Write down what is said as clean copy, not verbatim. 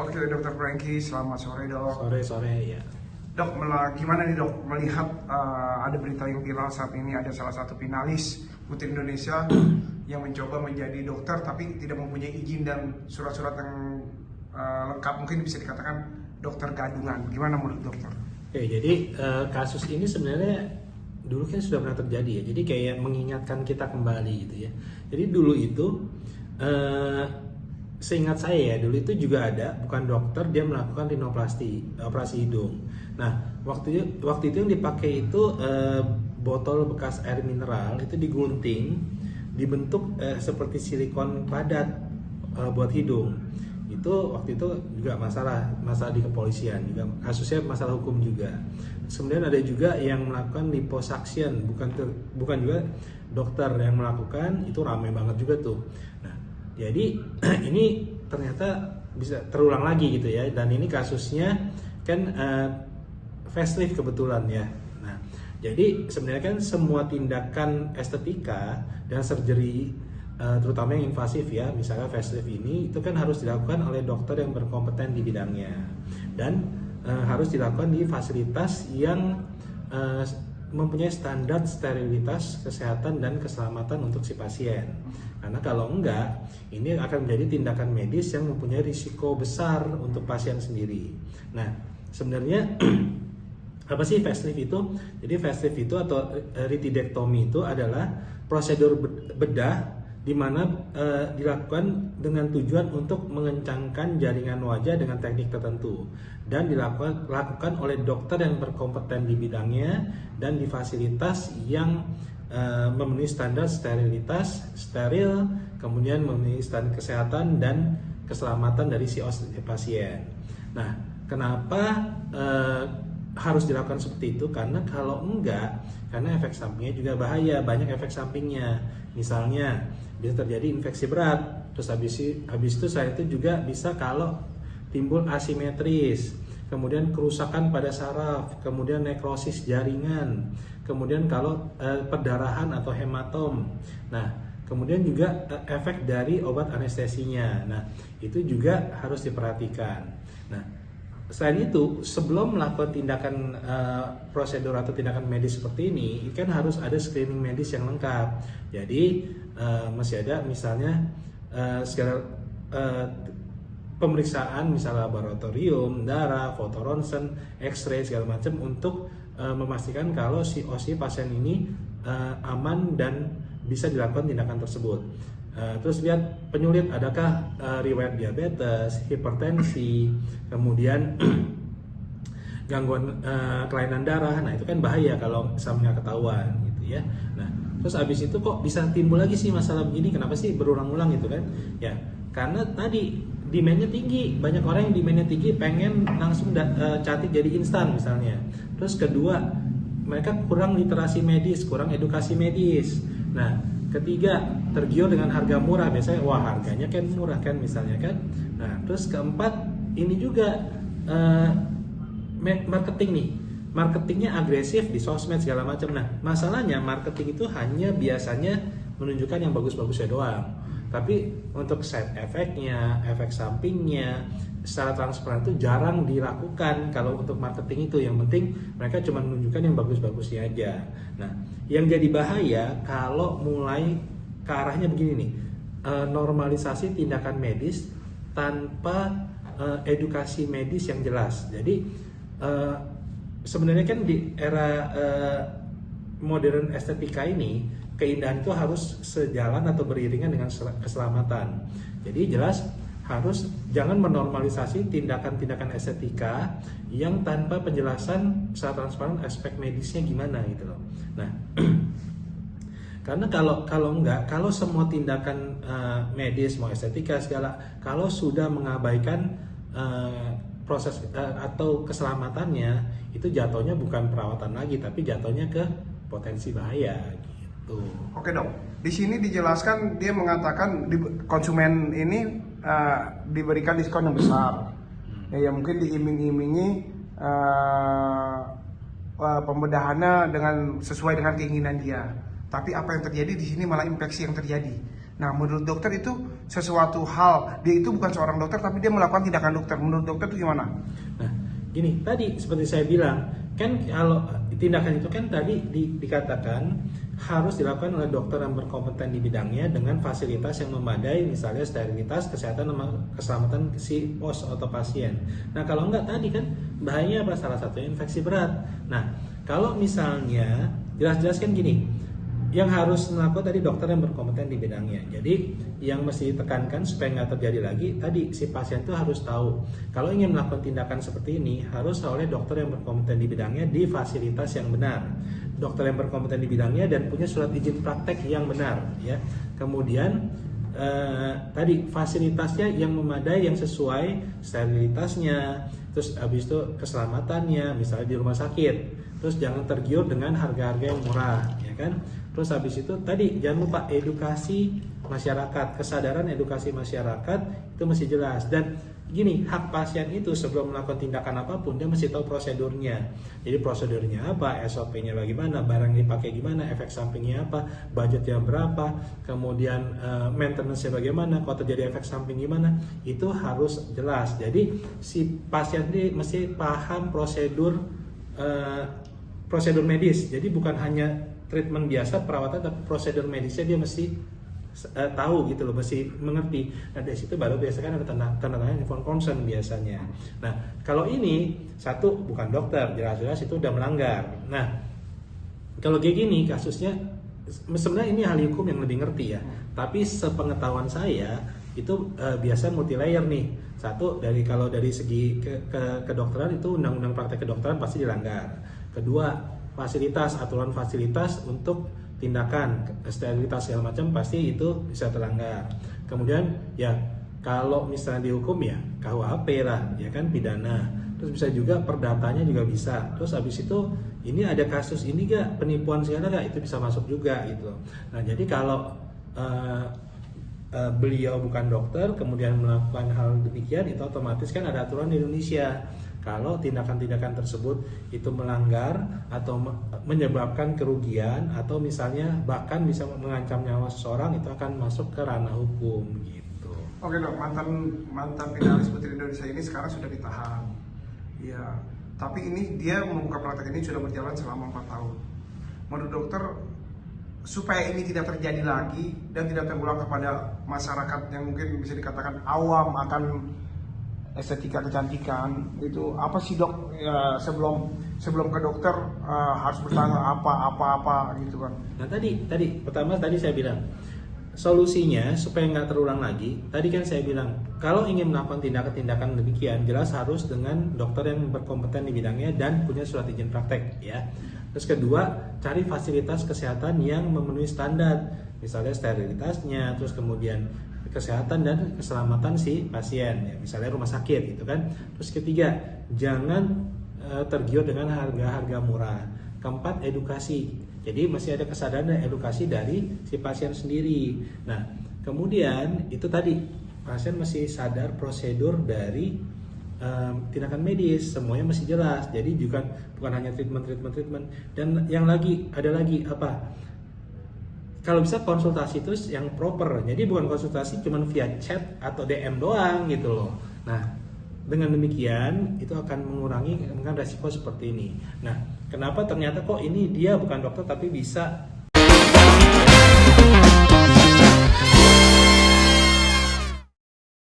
Oke, Dokter Franky, selamat sore dok. Sore ya. Dok, gimana nih dok melihat ada berita yang viral saat ini, ada salah satu finalis Putri Indonesia yang mencoba menjadi dokter tapi tidak mempunyai izin dan surat-surat yang lengkap, mungkin bisa dikatakan dokter gadungan. Gimana menurut dokter? Oke, jadi kasus ini sebenarnya dulu kan sudah pernah terjadi ya. Jadi kayak mengingatkan kita kembali gitu ya. Jadi dulu itu seingat saya ya, dulu itu juga ada, bukan dokter, dia melakukan rinoplasti, operasi hidung. Nah, waktu itu yang dipakai itu botol bekas air mineral itu digunting, dibentuk seperti silikon padat buat hidung. Itu waktu itu juga masalah di kepolisian, juga kasusnya masalah hukum juga. Kemudian ada juga yang melakukan liposuction, bukan juga dokter yang melakukan, itu ramai banget juga tuh. Nah, jadi ini ternyata bisa terulang lagi gitu ya, dan ini kasusnya kan facelift kebetulan ya. Nah, jadi sebenarnya kan semua tindakan estetika dan surgery terutama yang invasif ya, misalnya facelift ini itu kan harus dilakukan oleh dokter yang berkompeten di bidangnya dan harus dilakukan di fasilitas yang mempunyai standar sterilitas, kesehatan dan keselamatan untuk si pasien. Karena kalau enggak, ini akan menjadi tindakan medis yang mempunyai risiko besar untuk pasien sendiri. Nah, sebenarnya apa sih facelift itu? Jadi facelift itu atau retidektomi itu adalah prosedur bedah di mana dilakukan dengan tujuan untuk mengencangkan jaringan wajah dengan teknik tertentu dan dilakukan oleh dokter yang berkompeten di bidangnya dan di fasilitas yang memenuhi standar steril, kemudian memenuhi standar kesehatan dan keselamatan dari si pasien. Nah, kenapa harus dilakukan seperti itu? Karena kalau enggak, karena efek sampingnya juga bahaya, banyak efek sampingnya. Misalnya bisa terjadi infeksi berat, terus habis itu saya itu juga bisa kalau timbul asimetris, kemudian kerusakan pada saraf, kemudian nekrosis jaringan, kemudian kalau perdarahan atau hematom. Nah, kemudian juga efek dari obat anestesinya. Nah, itu juga harus diperhatikan. Nah, selain itu, sebelum melakukan tindakan prosedur atau tindakan medis seperti ini, kan harus ada screening medis yang lengkap. Jadi masih ada misalnya segala pemeriksaan, misalnya laboratorium, darah, foto ronsen, X-ray segala macam untuk memastikan kalau si pasien ini aman dan bisa dilakukan tindakan tersebut. Terus lihat penyulit, adakah riwayat diabetes, hipertensi, kemudian gangguan kelainan darah. Nah, itu kan bahaya kalau misalnya ketahuan gitu ya. Nah, terus abis itu kok bisa timbul lagi sih masalah begini, kenapa sih berulang-ulang gitu kan ya? Karena tadi demandnya tinggi, banyak orang yang demandnya tinggi pengen langsung cantik jadi instan misalnya. Terus kedua, mereka kurang literasi medis, kurang edukasi medis. Nah, ketiga, tergiur dengan harga murah, biasanya wah harganya kan murah kan misalnya kan. Nah, terus keempat, ini juga marketing nih, marketingnya agresif di sosmed segala macam. Nah, masalahnya marketing itu hanya biasanya menunjukkan yang bagus-bagusnya doang, tapi untuk side effect-nya, efek sampingnya secara transparan itu jarang dilakukan. Kalau untuk marketing itu yang penting mereka cuma menunjukkan yang bagus-bagusnya aja. Nah, yang jadi bahaya kalau mulai ke arahnya begini nih, normalisasi tindakan medis tanpa edukasi medis yang jelas. Jadi sebenarnya kan di era modern estetika ini, keindahan itu harus sejalan atau beriringan dengan keselamatan. Jadi jelas harus jangan menormalisasi tindakan-tindakan estetika yang tanpa penjelasan secara transparan aspek medisnya gimana gitu loh. Nah, karena kalau semua tindakan medis mau estetika segala, kalau sudah mengabaikan proses atau keselamatannya, itu jatuhnya bukan perawatan lagi, tapi jatuhnya ke potensi bahaya gitu. Oke dok, di sini dijelaskan dia mengatakan konsumen ini diberikan diskon yang besar. Ya mungkin diiming-imingi pembedahannya dengan sesuai dengan keinginan dia. Tapi apa yang terjadi di sini malah infeksi yang terjadi. Nah, menurut dokter itu sesuatu hal, dia itu bukan seorang dokter tapi dia melakukan tindakan dokter. Menurut dokter itu gimana? Nah, gini, tadi seperti saya bilang, kan kalau tindakan itu kan tadi dikatakan harus dilakukan oleh dokter yang berkompeten di bidangnya dengan fasilitas yang memadai, misalnya sterilitas, kesehatan, sama keselamatan si pos atau pasien. Nah, kalau enggak tadi kan bahaya apa? Salah satunya infeksi berat. Nah, kalau misalnya jelas-jelas kan gini, yang harus melakukan tadi dokter yang berkompeten di bidangnya. Jadi yang mesti ditekankan supaya nggak terjadi lagi tadi si pasien itu harus tahu kalau ingin melakukan tindakan seperti ini harus oleh dokter yang berkompeten di bidangnya di fasilitas yang benar. Dokter yang berkompeten di bidangnya dan punya surat izin praktek yang benar, ya. Kemudian tadi fasilitasnya yang memadai, yang sesuai sterilitasnya, terus habis itu keselamatannya, misalnya di rumah sakit. Terus jangan tergiur dengan harga-harga yang murah, ya kan? Terus habis itu tadi jangan lupa edukasi masyarakat, kesadaran edukasi masyarakat itu mesti jelas. Dan gini, hak pasien itu sebelum melakukan tindakan apapun dia mesti tahu prosedurnya. Jadi prosedurnya apa, SOP-nya bagaimana, barang dipakai gimana, efek sampingnya apa, budgetnya berapa, kemudian maintenance-nya bagaimana, kalau terjadi efek samping gimana, itu harus jelas. Jadi si pasien ini mesti paham prosedur medis. Jadi bukan hanya treatment biasa, perawatan, tapi prosedur medisnya dia mesti tahu gitu loh, mesti mengerti. Nah dari situ baru biasanya ada tanda-tanda informed consent biasanya. Nah kalau ini satu bukan dokter, jelas-jelas itu udah melanggar. Nah kalau kayak gini kasusnya sebenarnya ini ahli hukum yang lebih ngerti ya. Tapi sepengetahuan saya itu biasa multi layer nih. Satu kalau dari segi kedokteran itu undang-undang praktek kedokteran pasti dilanggar. Kedua, fasilitas, aturan fasilitas untuk tindakan sterilitas segala macam pasti itu bisa terlanggar. Kemudian ya kalau misalnya dihukum ya KUHP lah, ya kan, pidana. Terus bisa juga perdatanya juga bisa. Terus habis itu ini ada kasus ini gak penipuan segala gak, itu bisa masuk juga gitu. Nah jadi kalau beliau bukan dokter kemudian melakukan hal demikian, itu otomatis kan ada aturan di Indonesia. Kalau tindakan-tindakan tersebut itu melanggar atau menyebabkan kerugian atau misalnya bahkan bisa mengancam nyawa seseorang, itu akan masuk ke ranah hukum gitu. Oke dok, mantan finalis Putri Indonesia ini sekarang sudah ditahan. Ya, tapi ini dia membuka praktek ini sudah berjalan selama 4 tahun. Menurut dokter, supaya ini tidak terjadi lagi dan tidak terulang kepada masyarakat yang mungkin bisa dikatakan awam akan estetika kecantikan, itu apa sih dok ya, sebelum ke dokter harus bertanya apa gitu kan? Nah tadi pertama saya bilang solusinya supaya nggak terulang lagi. Tadi kan saya bilang kalau ingin melakukan tindakan-tindakan demikian jelas harus dengan dokter yang berkompeten di bidangnya dan punya surat izin praktek, ya. Terus kedua, cari fasilitas kesehatan yang memenuhi standar, misalnya sterilitasnya, terus kemudian kesehatan dan keselamatan si pasien, ya, misalnya rumah sakit gitu kan. Terus ketiga, jangan tergiur dengan harga-harga murah. Keempat, edukasi. Jadi masih ada kesadaran dan edukasi dari si pasien sendiri. Nah, kemudian itu tadi pasien masih sadar prosedur dari tindakan medis, semuanya masih jelas. Jadi juga bukan hanya treatment. Dan yang ada lagi apa? Kalau bisa konsultasi itu yang proper. Jadi bukan konsultasi cuma via chat atau DM doang gitu loh. Nah, dengan demikian itu akan mengurangi resiko seperti ini. Nah, kenapa ternyata kok ini dia bukan dokter tapi bisa